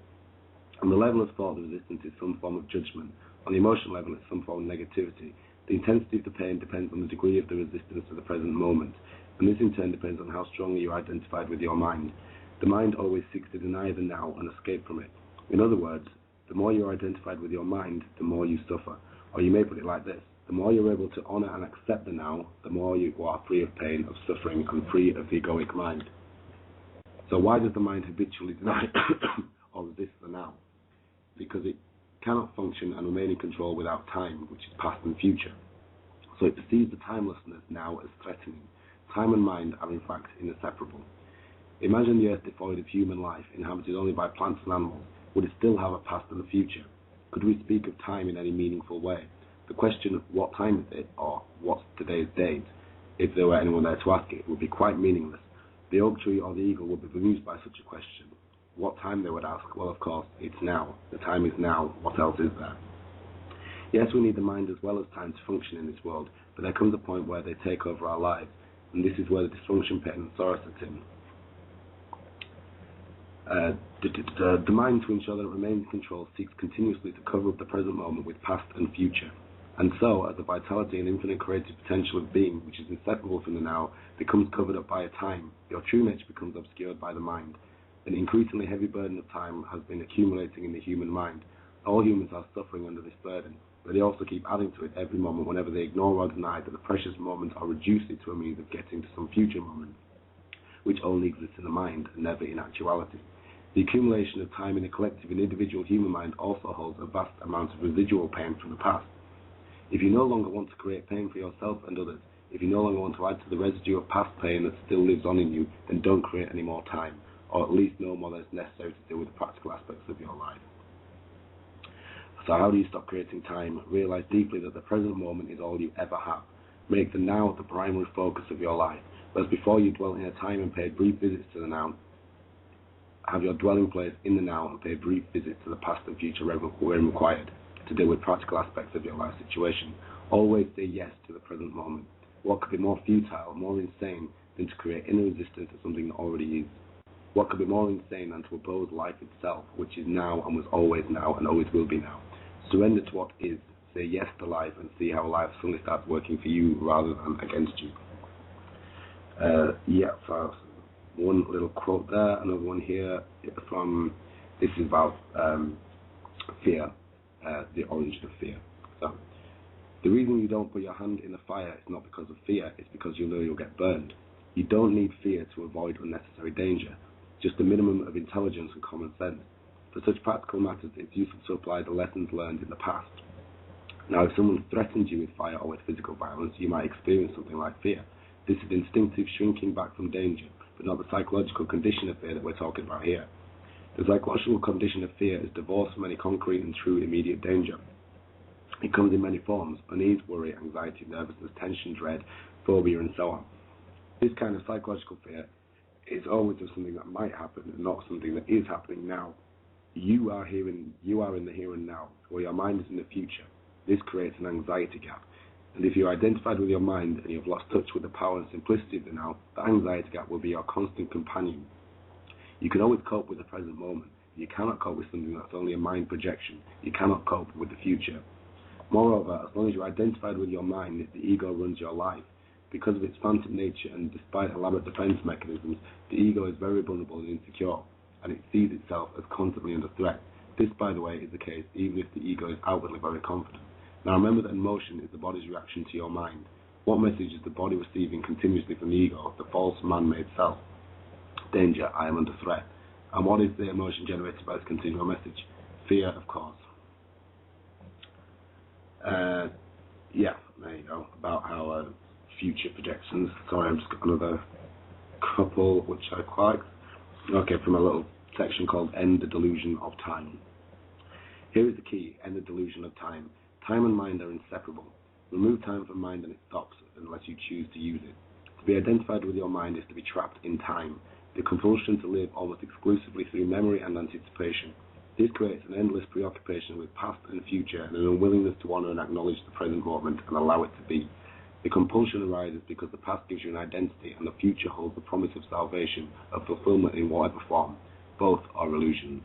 On the level of thought, the resistance is some form of judgment. On the emotional level, it's some form of negativity. The intensity of the pain depends on the degree of the resistance to the present moment, and this in turn depends on how strongly you are identified with your mind. The mind always seeks to deny the now and escape from it. In other words, the more you are identified with your mind, the more you suffer. Or you may put it like this: the more you're able to honor and accept the now, the more you are free of pain, of suffering, and free of the egoic mind. So why does the mind habitually deny or resist the now? Because it cannot function and remain in control without time, which is past and future. So it perceives the timelessness now as threatening. Time and mind are in fact inseparable. Imagine the earth devoid of human life, inhabited only by plants and animals. Would it still have a past and a future? Could we speak of time in any meaningful way? The question, what time is it, or what's today's date, if there were anyone there to ask it, would be quite meaningless. The oak tree or the eagle would be bemused by such a question. What time, they would ask? Well, of course, it's now. The time is now. What else is there? Yes, we need the mind as well as time to function in this world, but there comes a point where they take over our lives, and this is where the dysfunction, pain, and sorrow set in. The mind, to ensure that it remains in control, seeks continuously to cover up the present moment with past and future. And so, as the vitality and infinite creative potential of being, which is inseparable from the now, becomes covered up by a time, your true nature becomes obscured by the mind. An increasingly heavy burden of time has been accumulating in the human mind. All humans are suffering under this burden, but they also keep adding to it every moment whenever they ignore or deny that the precious moment or reduce it to a means of getting to some future moment, which only exists in the mind and never in actuality. The accumulation of time in a collective and individual human mind also holds a vast amount of residual pain from the past. If you no longer want to create pain for yourself and others, if you no longer want to add to the residue of past pain that still lives on in you, then don't create any more time, or at least no more than is necessary to deal with the practical aspects of your life. So how do you stop creating time? Realize deeply that the present moment is all you ever have. Make the now the primary focus of your life. Whereas before you dwell in a time and pay brief visits to the now, have your dwelling place in the now and pay brief visits to the past and future when required to deal with practical aspects of your life situation. Always say yes to the present moment. What could be more futile, more insane than to create inner resistance to something that already is? What could be more insane than to oppose life itself, which is now and was always now and always will be now? Surrender to what is. Say yes to life and see how life suddenly starts working for you rather than against you. So one little quote there, another one here from, this is about fear, the origin of fear. So, the reason you don't put your hand in the fire is not because of fear, it's because you know you'll get burned. You don't need fear to avoid unnecessary danger, just a minimum of intelligence and common sense. For such practical matters, it's useful to apply the lessons learned in the past. Now, if someone threatens you with fire or with physical violence, you might experience something like fear. This is instinctive shrinking back from danger, but not the psychological condition of fear that we're talking about here. The psychological condition of fear is divorced from any concrete and true immediate danger. It comes in many forms: unease, worry, anxiety, nervousness, tension, dread, phobia, and so on. This kind of psychological fear is always of something that might happen and not something that is happening now. You are in the here and now, or your mind is in the future. This creates an anxiety gap. And if you're identified with your mind and you've lost touch with the power and simplicity of the now, the anxiety gap will be your constant companion. You can always cope with the present moment. You cannot cope with something that's only a mind projection. You cannot cope with the future. Moreover, as long as you're identified with your mind, the ego runs your life. Because of its phantom nature and despite elaborate defense mechanisms, the ego is very vulnerable and insecure, and it sees itself as constantly under threat. This, by the way, is the case even if the ego is outwardly very confident. Now remember that emotion is the body's reaction to your mind. What message is the body receiving continuously from the ego, the false man-made self? Danger, I am under threat. And what is the emotion generated by this continual message? Fear, of course. There you go, about how future projections. Sorry, I've just got another couple which I quite like. Okay, from a little section called End the Delusion of Time. Here is the key: end the delusion of time. Time and mind are inseparable. Remove time from mind and it stops, unless you choose to use it. To be identified with your mind is to be trapped in time, the compulsion to live almost exclusively through memory and anticipation. This creates an endless preoccupation with past and future and an unwillingness to honor and acknowledge the present moment and allow it to be. The compulsion arises because the past gives you an identity and the future holds the promise of salvation, of fulfillment in whatever form. Both are illusions.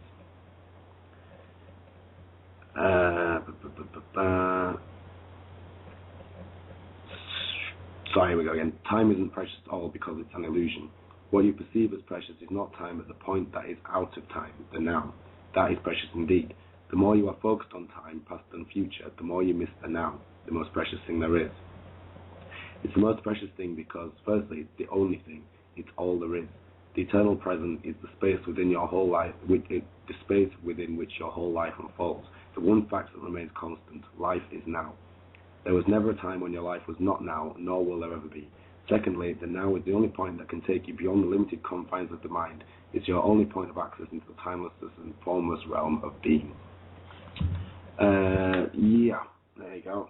So here we go again. Time isn't precious at all because it's an illusion. What you perceive as precious is not time at the point that is out of time, the now. That is precious indeed. The more you are focused on time, past and future, the more you miss the now, the most precious thing there is. It's the most precious thing because, firstly, it's the only thing. It's all there is. The eternal present is the space within your whole life, the space within which your whole life unfolds. The one fact that remains constant: life is now. There was never a time when your life was not now, nor will there ever be. Secondly, the now is the only point that can take you beyond the limited confines of the mind. It's your only point of access into the timelessness and formless realm of being. There you go.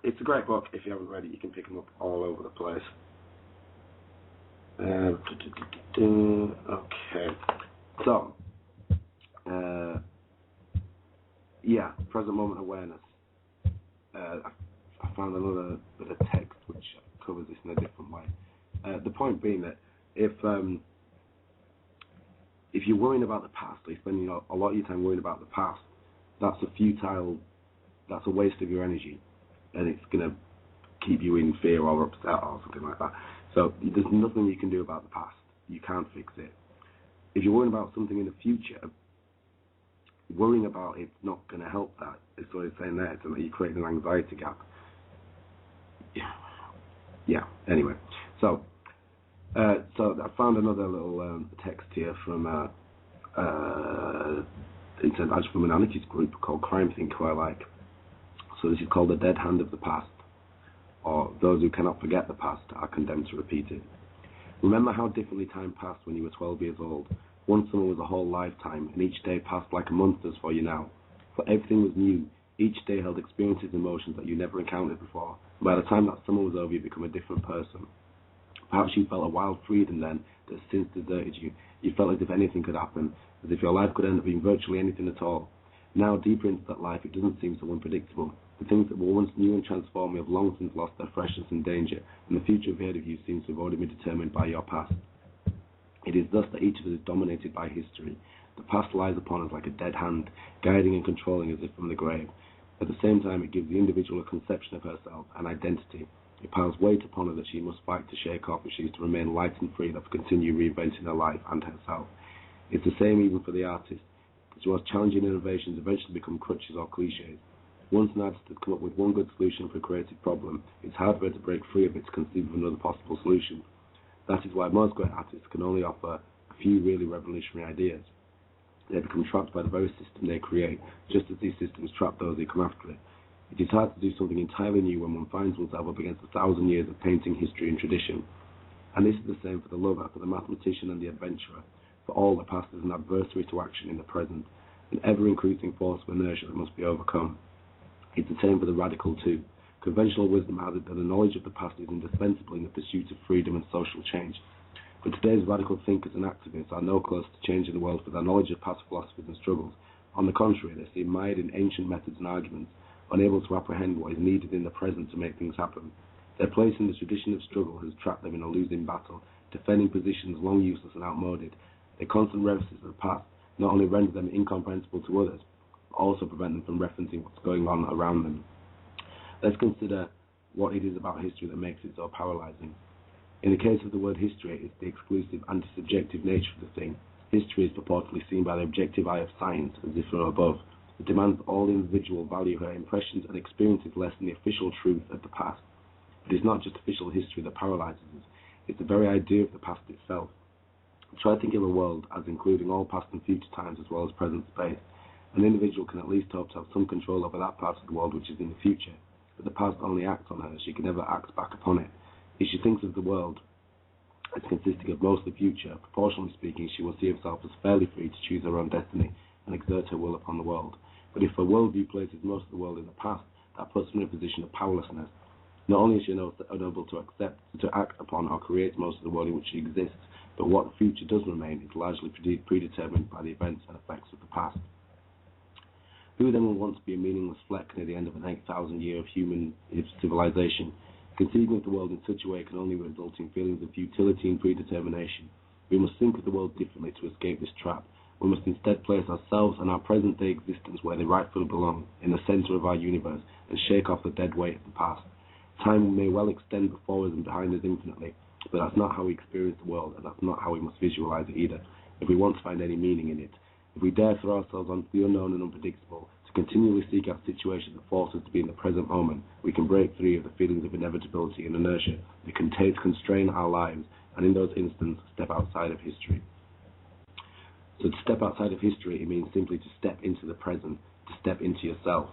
It's a great book. If you haven't read it, you can pick them up all over the place. Okay. So, present moment awareness. I found another bit of text which covers this in a different way. The point being that if you're worrying about the past, or you're spending a lot of your time worrying about the past, that's a waste of your energy, and it's going to keep you in fear or upset or something like that. So there's nothing you can do about the past. You can't fix it. If you're worrying about something in the future, worrying about it's not going to help that. It's what it's saying there, so that you're creating an anxiety gap. Anyway, so I found another little text here from it's from an anarchist group called Crime Think, who I like. So this is called the dead hand of the past, or those who cannot forget the past are condemned to repeat it. Remember how differently time passed when you were 12 years old. One summer was a whole lifetime, and each day passed like a month does for you now. For everything was new. Each day held experiences and emotions that you never encountered before. And by the time that summer was over, you become a different person. Perhaps you felt a wild freedom then that has since deserted you. You felt as if anything could happen, as if your life could end up being virtually anything at all. Now, deeper into that life, it doesn't seem so unpredictable. The things that were once new and transforming have long since lost their freshness and danger, and the future ahead of you seems to have already been determined by your past. It is thus that each of us is dominated by history. The past lies upon us like a dead hand, guiding and controlling as if from the grave. At the same time, it gives the individual a conception of herself, an identity. It piles weight upon her that she must fight to shake off if she is to remain light and free enough to continue reinventing her life and herself. It's the same even for the artist. The most challenging innovations eventually become crutches or cliches. Once an artist has come up with one good solution for a creative problem, it's hard for her to break free of it to conceive of another possible solution. That is why most great artists can only offer a few really revolutionary ideas. They become trapped by the very system they create, just as these systems trap those who come after it. It is hard to do something entirely new when one finds oneself up against 1,000 years of painting history and tradition. And this is the same for the lover, for the mathematician and the adventurer. For all, the past is an adversary to action in the present, an ever-increasing force of inertia that must be overcome. It's the same for the radical too. Conventional wisdom has it that the knowledge of the past is indispensable in the pursuit of freedom and social change. But today's radical thinkers and activists are no closer to changing the world for their knowledge of past philosophies and struggles. On the contrary, they seem mired in ancient methods and arguments, unable to apprehend what is needed in the present to make things happen. Their place in the tradition of struggle has trapped them in a losing battle, defending positions long useless and outmoded. Their constant references to the past not only render them incomprehensible to others, but also prevent them from referencing what's going on around them. Let's consider what it is about history that makes it so paralyzing. In the case of the word history, it's the exclusive anti-subjective nature of the thing. History is purportedly seen by the objective eye of science, as if from above. It demands all individual value her impressions and experiences less than the official truth of the past. But it's not just official history that paralyzes us, it's the very idea of the past itself. Try thinking of a world as including all past and future times as well as present space. An individual can at least hope to have some control over that part of the world which is in the future, but the past only acts on her, she can never act back upon it. If she thinks of the world as consisting of most of the future, proportionally speaking, she will see herself as fairly free to choose her own destiny and exert her will upon the world. But if her worldview places most of the world in the past, that puts her in a position of powerlessness. Not only is she unable to accept, to act upon or create most of the world in which she exists, but what the future does remain is largely predetermined by the events and effects of the past. Who then will want to be a meaningless fleck near the end of an 8,000 year of human civilization? Conceiving of the world in such a way can only result in feelings of futility and predetermination. We must think of the world differently to escape this trap. We must instead place ourselves and our present-day existence where they rightfully belong, in the center of our universe, and shake off the dead weight of the past. Time may well extend before us and behind us infinitely, but that's not how we experience the world, and that's not how we must visualize it either, if we want to find any meaning in it. If we dare throw ourselves onto the unknown and unpredictable, to continually seek out situations that force us to be in the present moment, we can break free of the feelings of inevitability and inertia that can constrain our lives, and in those instances, step outside of history. So to step outside of history, it means simply to step into the present, to step into yourself.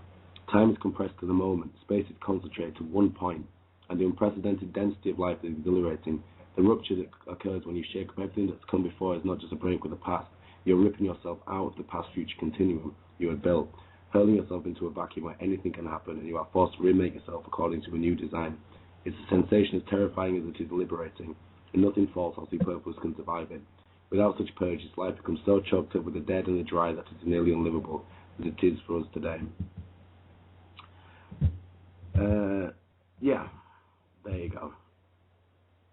Time is compressed to the moment, space is concentrated to one point, and the unprecedented density of life is exhilarating. The rupture that occurs when you shake up everything that's come before is not just a break with the past. You're ripping yourself out of the past-future continuum you had built, hurling yourself into a vacuum where anything can happen, and you are forced to remake yourself according to a new design. It's a sensation as terrifying as it is liberating, and nothing false or superfluous can survive it. Without such purges, life becomes so choked up with the dead and the dry that it is nearly unlivable, as it is for us today. Yeah, there you go.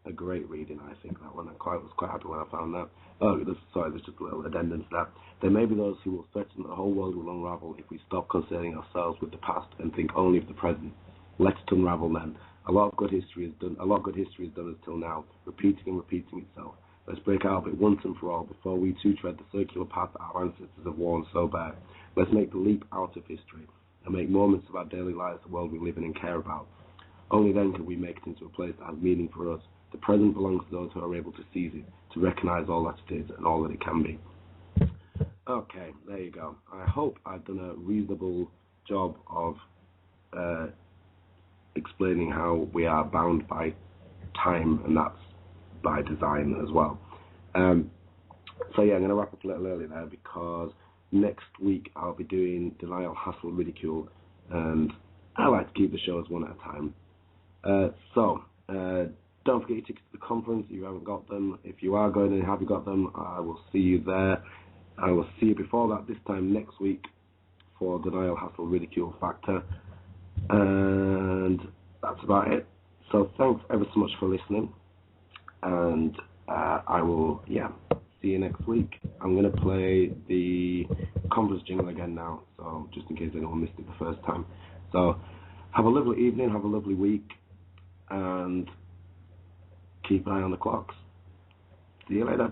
A great reading, I think, that one. I was quite happy when I found that. There's just a little addendum to that. There may be those who will threaten that the whole world will unravel if we stop concerning ourselves with the past and think only of the present. Let it unravel then. A lot good history is done until now, repeating and repeating itself. Let's break out of it once and for all before we too tread the circular path that our ancestors have worn so bare. Let's make the leap out of history and make moments of our daily lives the world we live in and care about. Only then can we make it into a place that has meaning for us. The present belongs to those who are able to seize it, to recognize all that it is and all that it can be. Okay, there you go. I hope I've done a reasonable job of explaining how we are bound by time, and that's by design as well. So yeah, I'm going to wrap up a little early there because next week I'll be doing Denial, Hassle, Ridicule, and I like to keep the shows one at a time. So don't forget your tickets to the conference if you haven't got them. If you are going and haven't got them, I will see you there. I will see you before that, this time next week, for Denial, Hassle, Ridicule, Factor. And that's about it. So thanks ever so much for listening. And I will, see you next week. I'm going to play the conference jingle again now, so just in case anyone missed it the first time. So have a lovely evening, have a lovely week, and keep an eye on the clocks. See you later.